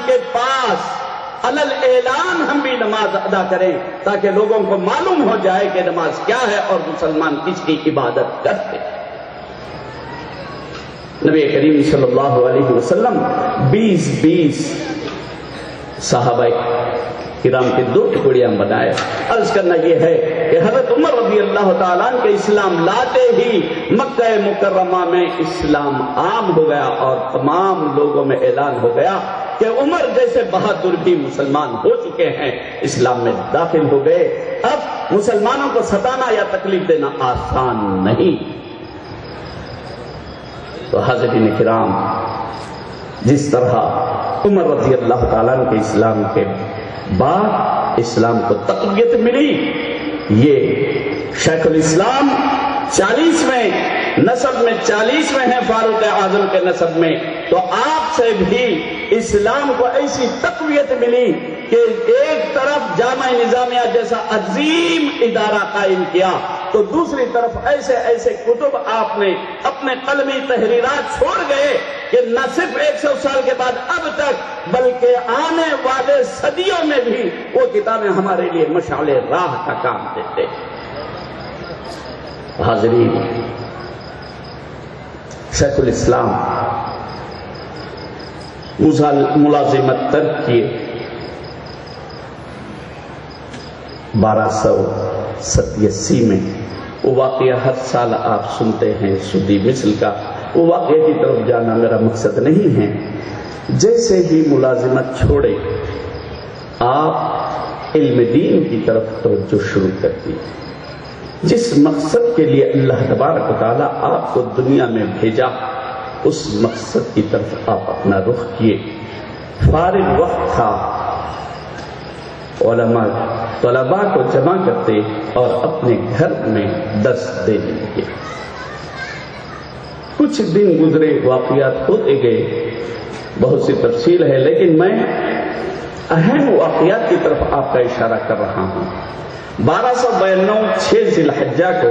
کے پاس علل اعلان ہم بھی نماز ادا کریں تاکہ لوگوں کو معلوم ہو جائے کہ نماز کیا ہے اور مسلمان کس کی عبادت کرتے ہیں۔ نبی کریم صلی اللہ علیہ وسلم 20 صحابہ کرام کے 2 ٹکڑیاں بنائے۔ عرض کرنا یہ ہے کہ حضرت عمر رضی اللہ تعالیٰ عنہ کے اسلام لاتے ہی مکہ مکرمہ میں اسلام عام ہو گیا اور تمام لوگوں میں اعلان ہو گیا کہ عمر جیسے بہادر بھی مسلمان ہو چکے ہیں، اسلام میں داخل ہو گئے۔ اب مسلمانوں کو ستانا یا تکلیف دینا آسان نہیں۔ تو حضرین کرام، جس طرح عمر رضی اللہ تعالیٰ عنہ کے اسلام کے بعد اسلام کو تقویت ملی، یہ شیخ الاسلام 40ویں نسب میں 40ویں ہیں فاروق اعظم کے نسب میں، تو آپ سے بھی اسلام کو ایسی تقویت ملی کہ ایک طرف جامع نظامیہ جیسا عظیم ادارہ قائم کیا تو دوسری طرف ایسے ایسے کتب آپ نے اپنے قلمی تحریرات چھوڑ گئے کہ نہ صرف 100 سال کے بعد اب تک بلکہ آنے والے صدیوں میں بھی وہ کتابیں ہمارے لیے مشعل راہ کا کام دیتے ہیں۔ حاضرین، شیخ الاسلام ملازمت ترک کیے 1287 میں۔ وہ واقعہ ہر سال آپ سنتے ہیں سودی مثل کا، وہ واقعے کی طرف جانا میرا مقصد نہیں ہے۔ جیسے ہی ملازمت چھوڑے آپ علم دین کی طرف توجہ شروع کر دی۔ جس مقصد کے لیے اللہ تبارک و تعالیٰ آپ کو دنیا میں بھیجا، اس مقصد کی طرف آپ اپنا رخ کیے۔ فارغ وقت تھا، علماء طلباء کو جمع کرتے اور اپنے گھر میں درس دینے لگے۔ کچھ دن گزرے، واقعات ہوتے گئے، بہت سی تفصیل ہے، لیکن میں اہم واقعات کی طرف آپ کا اشارہ کر رہا ہوں۔ 1292 6 ذی الحجہ کو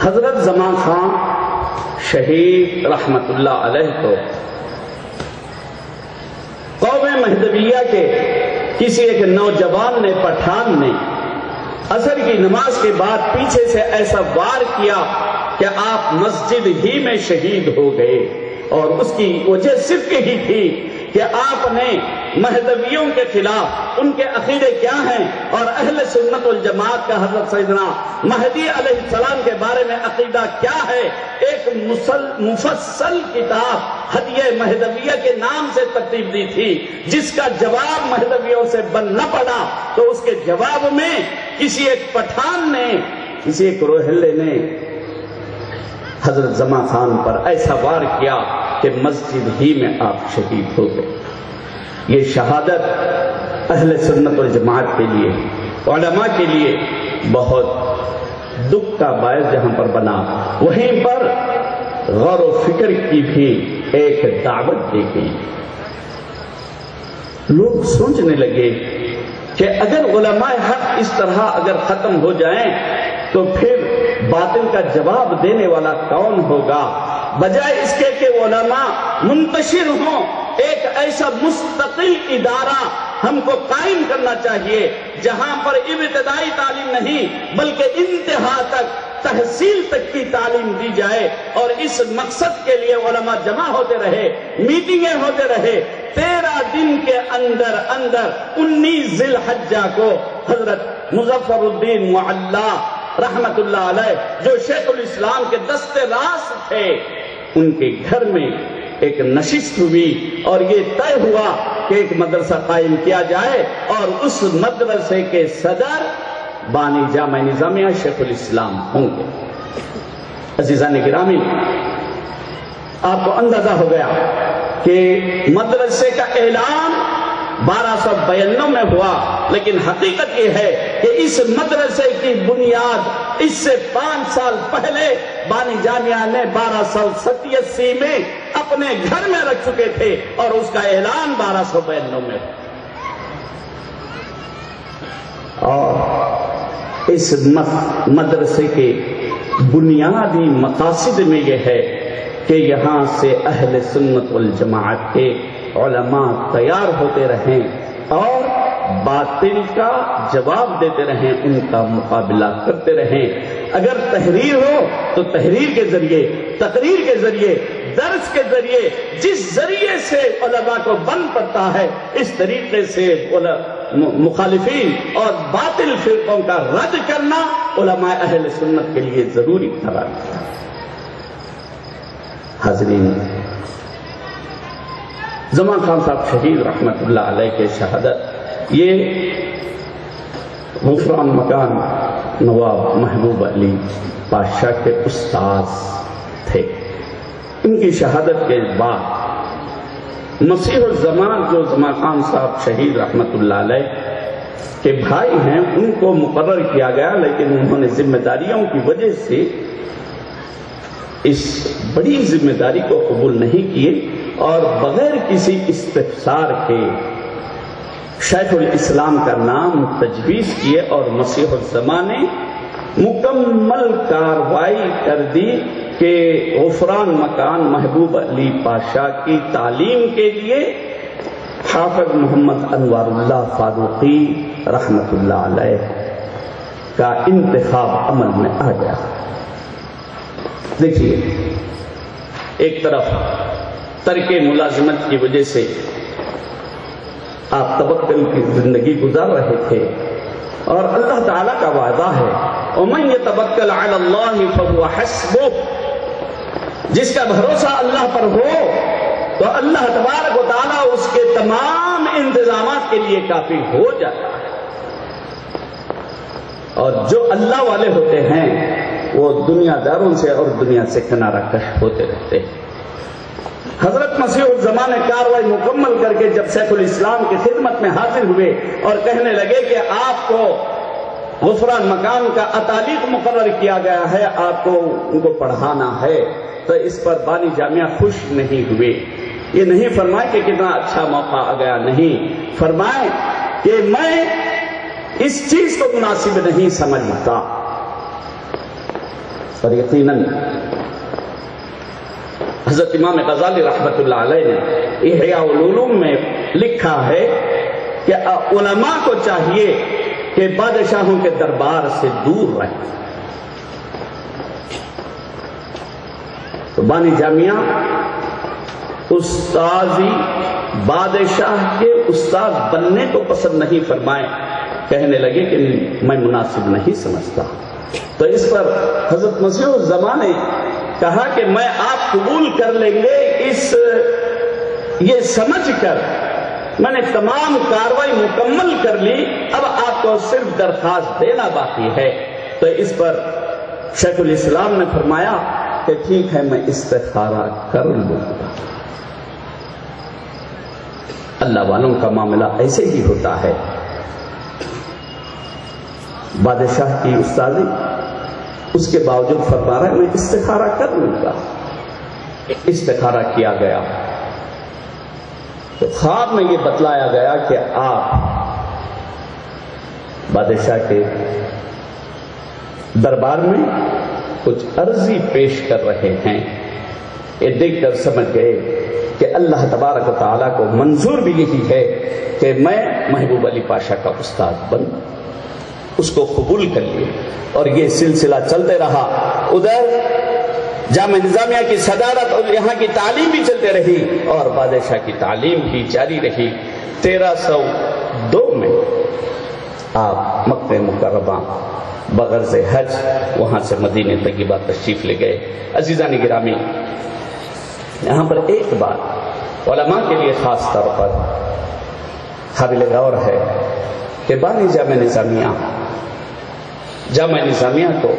حضرت زمان خان شہید رحمت اللہ علیہ کو قوم مہدویہ کے کسی ایک نوجوان نے، پٹھان نے، عصر کی نماز کے بعد پیچھے سے ایسا وار کیا کہ آپ مسجد ہی میں شہید ہو گئے، اور اس کی وجہ صرف یہی تھی کہ آپ نے مہدویوں کے خلاف ان کے عقیدے کیا ہیں اور اہل سنت والجماعت کا حضرت سیدنا مہدی علیہ السلام کے بارے میں عقیدہ کیا ہے، ایک مفصل کتاب ہدیہ مہدویہ کے نام سے ترتیب دی تھی، جس کا جواب مہدویوں سے بن نہ پڑا تو اس کے جواب میں کسی ایک پٹھان نے، کسی ایک روہلے نے حضرت زمان خان پر ایسا وار کیا کہ مسجد ہی میں آپ شہید ہو گئے۔ یہ شہادت اہل سنت والجماعت کے لیے، علماء کے لیے بہت دکھ کا باعث جہاں پر بنا، وہیں پر غور و فکر کی بھی ایک دعوت دی گئی۔ لوگ سوچنے لگے کہ اگر علماء حق اس طرح اگر ختم ہو جائیں تو پھر باطل کا جواب دینے والا کون ہوگا؟ بجائے اس کے کہ علماء منتشر ہوں، ایک ایسا مستقل ادارہ ہم کو قائم کرنا چاہیے جہاں پر ابتدائی تعلیم نہیں بلکہ انتہا تک، تحصیل تک کی تعلیم دی جائے، اور اس مقصد کے لیے علماء جمع ہوتے رہے، میٹنگیں ہوتے رہے۔ 13 دن کے اندر 19 ذی الحجہ کو حضرت مظفر الدین معلی رحمت اللہ علیہ، جو شیخ الاسلام کے دست راست تھے، ان کے گھر میں ایک نشست ہوئی اور یہ طے ہوا کہ ایک مدرسہ قائم کیا جائے اور اس مدرسے کے صدر بانی جامع نظامیہ شیخ الاسلام ہوں گے۔ عزیزان گرامی، آپ کو اندازہ ہو گیا کہ مدرسے کا اعلان 1292 میں ہوا، لیکن حقیقت یہ ہے کہ اس مدرسے کی بنیاد اس سے 5 سال پہلے بانی جامعہ نے 1287 میں اپنے گھر میں رکھ چکے تھے اور اس کا اعلان 1292 میں ہوا۔ اور اس مدرسے کے بنیادی مقاصد میں یہ ہے کہ یہاں سے اہل سنت والجماعت کے علماء تیار ہوتے رہیں اور باطل کا جواب دیتے رہیں، ان کا مقابلہ کرتے رہیں۔ اگر تحریر ہو تو تحریر کے ذریعے، تقریر کے ذریعے، درس کے ذریعے، جس ذریعے سے علماء کو بن پڑتا ہے اس طریقے سے مخالفین اور باطل فرقوں کا رد کرنا علماء اہل سنت کے لیے ضروری قرار دیا۔ حاضرین، زمان خان صاحب شہید رحمت اللہ علیہ کے شہادت، یہ غفران مکان نواب محبوب علی پاشا کے استاذ تھے۔ ان کی شہادت کے بعد مسیح الزمان جو زمان خان صاحب شہید رحمت اللہ علیہ کے بھائی ہیں ان کو مقرر کیا گیا، لیکن انہوں نے ذمہ داریوں کی وجہ سے اس بڑی ذمہ داری کو قبول نہیں کیے اور بغیر کسی استفسار کے شیخ الاسلام کا نام تجویز کیے اور مسیح الزمان نے مکمل کارروائی کر دی کہ غفران مکان محبوب علی پاشا کی تعلیم کے لیے حافظ محمد انوار اللہ فاروقی رحمت اللہ علیہ کا انتخاب عمل میں آ گیا۔ دیکھیے، ایک طرف ترک ملازمت کی وجہ سے آپ توکل کی زندگی گزار رہے تھے اور اللہ تعالیٰ کا وعدہ ہے وَمَن يَتَوَكَّلْ عَلَى اللَّهِ فَهُوَ حَسْبُهُ، جس کا بھروسہ اللہ پر ہو تو اللہ تبارک و تعالیٰ اس کے تمام انتظامات کے لیے کافی ہو جاتا ہے۔ اور جو اللہ والے ہوتے ہیں وہ دنیا داروں سے اور دنیا سے کنارہ کش ہوتے رہتے ہیں۔ حضرت مسیح الزمان نے کارروائی مکمل کر کے جب شیخ الاسلام کی خدمت میں حاضر ہوئے اور کہنے لگے کہ آپ کو غفران مکان کا اتالیق مقرر کیا گیا ہے، آپ کو ان کو پڑھانا ہے، تو اس پر بانی جامعہ خوش نہیں ہوئے۔ یہ نہیں فرمائے کہ کتنا اچھا موقع آ گیا، نہیں، فرمائے کہ میں اس چیز کو مناسب نہیں سمجھتا۔ اور یقیناً حضرت امام غزالی رحمت اللہ علیہ نے احیاء العلوم میں لکھا ہے کہ علماء کو چاہیے کہ بادشاہوں کے دربار سے دور رہیں۔ تو بانی جامعہ استاذی بادشاہ کے استاذ بننے کو پسند نہیں فرمائے، کہنے لگے کہ میں مناسب نہیں سمجھتا۔ تو اس پر حضرت مسیح الزمان نے کہا کہ میں آپ قبول کر لیں گے، یہ سمجھ کر میں نے تمام کارروائی مکمل کر لی، اب آپ کو صرف درخواست دینا باقی ہے۔ تو اس پر شیخ الاسلام نے فرمایا کہ ٹھیک ہے، میں استخارہ کر لوں گا۔ اللہ والوں کا معاملہ ایسے ہی ہوتا ہے۔ بادشاہ کی استاذی، اس کے باوجود فرما رہا ہے میں استخارہ کر لوں گا۔ استخارہ کیا گیا تو خواب میں یہ بتلایا گیا کہ آپ بادشاہ کے دربار میں کچھ عرضی پیش کر رہے ہیں۔ یہ دیکھ کر سمجھ گئے کہ اللہ تبارک و تعالیٰ کو منظور بھی یہی ہے کہ میں محبوب علی پاشا کا استاد بنوں۔ اس کو قبول کر لیے اور یہ سلسلہ چلتے رہا۔ ادھر جامعہ نظامیہ کی صدارت اور یہاں کی تعلیم بھی چلتے رہی اور بادشاہ کی تعلیم بھی جاری رہی۔ 1302 میں آپ مکہ مکرمہ بغرض حج وہاں سے مدینہ طیبہ تشریف لے گئے۔ عزیزان گرامی، یہاں پر ایک بات علماء کے لیے خاص طور پر قابل غور ہے کہ بانی جامعہ نظامیہ کو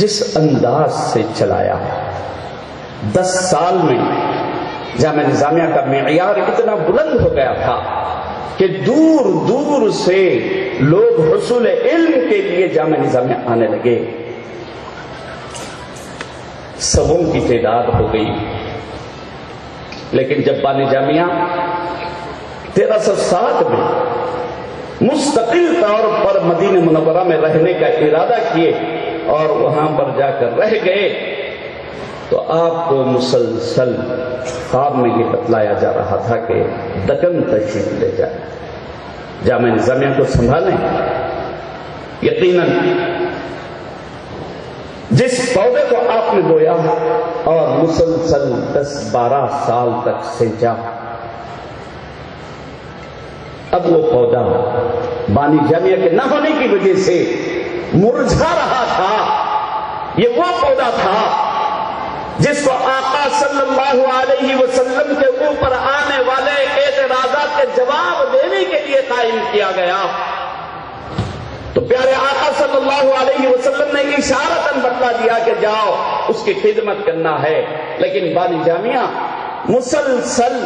جس انداز سے چلایا ہے، 10 سال میں جامعہ نظامیہ کا معیار اتنا بلند ہو گیا تھا کہ دور دور سے لوگ حصول علم کے لیے جامعہ نظامیہ آنے لگے۔ سبوں کی تعداد ہو گئی، لیکن جب بانی جامعہ 1307 میں مستقل طور پر مدینہ منورہ میں رہنے کا ارادہ کیے اور وہاں پر جا کر رہ گئے تو آپ کو مسلسل خواب میں یہ بتلایا جا رہا تھا کہ دکن تشریف لے جائیں، جامعہ نظامیہ کو سنبھالیں۔ یقیناً جس پودے کو آپ نے بویا اور مسلسل 10-12 سال تک سینچا، اب وہ پودا بانی جامعہ کے نہ ہونے کی وجہ سے مرجھا رہا تھا۔ یہ وہ پودا تھا جس کو آقا صلی اللہ علیہ وسلم کے اوپر آنے والے اعتراضات کے جواب دینے کے لیے قائم کیا گیا۔ تو پیارے آقا صلی اللہ علیہ وسلم نے اشارتاً بتلا دیا کہ جاؤ اس کی خدمت کرنا ہے، لیکن بانی جامعہ مسلسل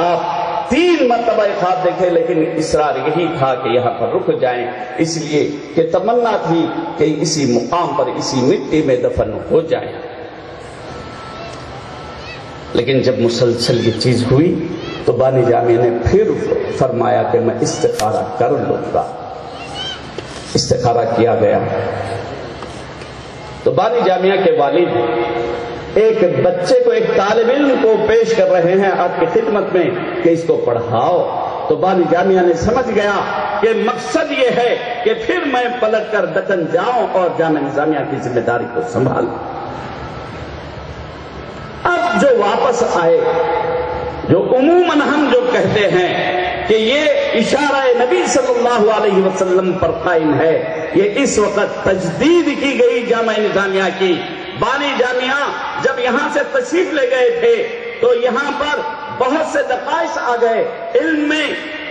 آپ 3 مرتبہ خواب دیکھے، لیکن اصرار یہی تھا کہ یہاں پر رک جائیں، اس لیے کہ تمنا تھی کہ اسی مقام پر اسی مٹی میں دفن ہو جائیں۔ لیکن جب مسلسل یہ چیز ہوئی تو بانی جامعہ نے پھر فرمایا کہ میں استخارہ کر لوں گا۔ استخارہ کیا گیا تو بانی جامعہ کے والد ایک بچے کو، ایک طالب علم کو پیش کر رہے ہیں آپ کی خدمت میں کہ اس کو پڑھاؤ۔ تو بانی جامعہ نے سمجھ گیا کہ مقصد یہ ہے کہ پھر میں پلٹ کر دکن جاؤں اور جامعہ نظامیہ کی ذمہ داری کو سنبھالوں۔ اب جو واپس آئے، جو عموماً ہم جو کہتے ہیں کہ یہ اشارہ نبی صلی اللہ علیہ وسلم پر قائم ہے، یہ اس وقت تجدید کی گئی جامعہ نظامیہ کی۔ بانی جامعہ جب یہاں سے تشریف لے گئے تھے تو یہاں پر بہت سے دقائق آ گئے، علم میں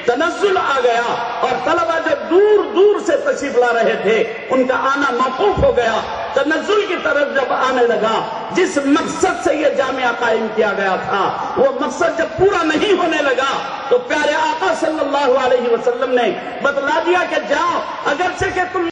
تنزل آ گیا، اور طلبہ جو دور دور سے تشریف لا رہے تھے ان کا آنا موقوف ہو گیا۔ تنزل کی طرف جب آنے لگا، جس مقصد سے یہ جامعہ قائم کیا گیا تھا وہ مقصد جب پورا نہیں ہونے لگا تو پیارے آقا صلی اللہ علیہ وسلم نے بتلا دیا کہ جاؤ، اگرچہ کہ تم